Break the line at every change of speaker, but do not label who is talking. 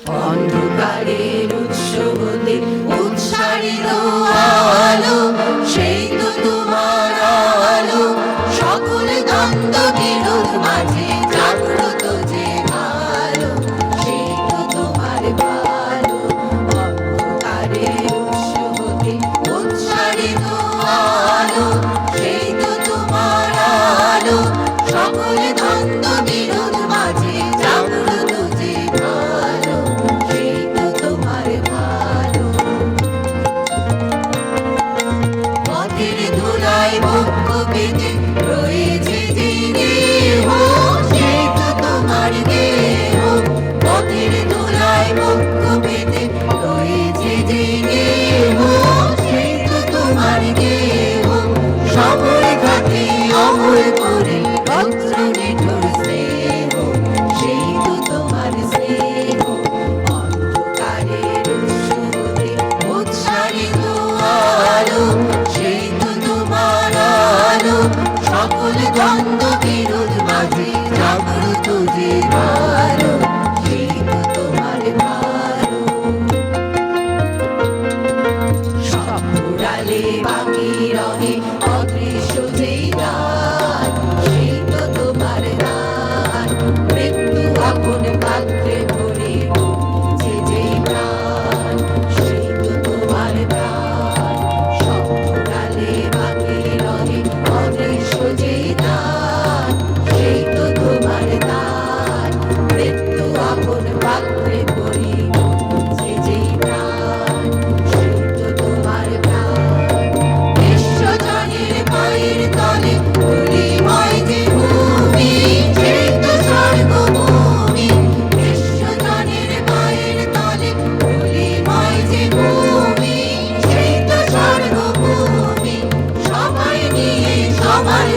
অন্ধকারের উৎস হতে উৎসারিত আলো, সেই তো তোমার আলো। সকল দ্বন্দ্ব বিরোধ মাঝে জাগ্রত যে আলো, সেই তো তোমার ভালো। অন্ধকারের উৎস হতে উৎসারিত আলো, সেই তো তোমার আলো। সকল দ্বন্দ্ব বিরোধ মাঝে জাগ্রত যে ভালো, সেই তো তোমার ভালো। পথের ধুলায় বক্ষ পেতে রয়েছে যে দেহ, সেই তো তোমার দেহ। পথের ধুলায় বক্ষ পেতে রয়েছে যে দেহ, সেই তো তোমার দেহ। সবর ঘাতে অমর করে ভদ্র নিঠুর স্নেহ, সেই তো তোমার স্নেহ। অন্ধকারের উৎস হতে উৎসারিত আলো, সেই তো তোমার আলো। সকল দ্বন্দ্ব বিরোধ মাঝে জাগ্রত যে ভালো, সেই তো তোমার ভালো। সপুরালে বাকি রহে অদৃশ্য যেই গান, সেই তো তোমার গান। মৃত্যু আপন পাত্রে ভরে বইছে যেই প্রাণ, সেই তো তোমার প্রাণ। সপুরালে বাকি রহে অদৃশ্য যেই গান, সেই তো তোমার গান। মৃত্যু আপন পাত্রে ভরে বইছে যেই প্রাণ, সেই তো তোমার প্রাণ। বিশ্বজনের পায়ের তলে ধূলিময় যে ভূমি, সেই তো স্বর্গভূমি। বিশ্বজনের পায়ের তলে ধূলিময় যে ভূমি, সেই তো স্বর্গভূমি। সবাই নিয়ে সবার